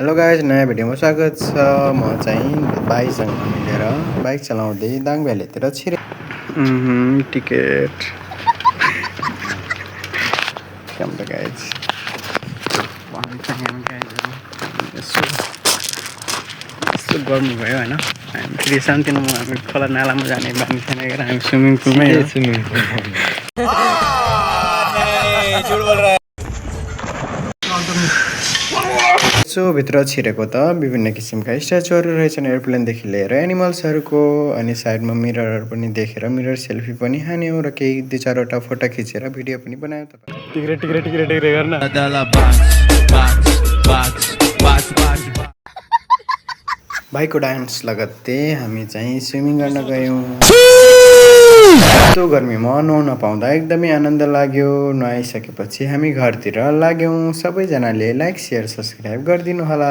Hello guys, नयाँ भिडियोमा स्वागत छ। म चाहिँ भाइसँग मिलेर बाइक चलाउँदै दाङ भ्यालीतिर छिरे टिकट कम त गाइज यस्तो गर्नु भयो होइन। हामी फेरि सानोतिनो हामी खोला नालामा जाने बानी छानेर हामी स्विमिङ पुलमै सो भित्र छिरेको त विभिन्न किसिमका स्ट्याचुहरू रहेछन्, एयरप्लेनदेखि लिएर एनिमल्सहरूको। अनि साइडमा मिररहरू पनि देखेर मिरर सेल्फी पनि हान्यौँ र केही 2-4वटा फोटो खिचेर भिडियो पनि बनायौँ। टिक्रे गर्न भाइको डान्स लगत्तै हामी चाहिँ स्विमिङ गर्न गयौँ। यस्तो गर्मीमा नुहाउन पाउँदा एकदमै आनन्द लाग्यो। नुहाइसकेपछि हामी घरतिर लाग्यौँ। सबैजनाले लाइक, सेयर, सब्सक्राइब गरिदिनु होला।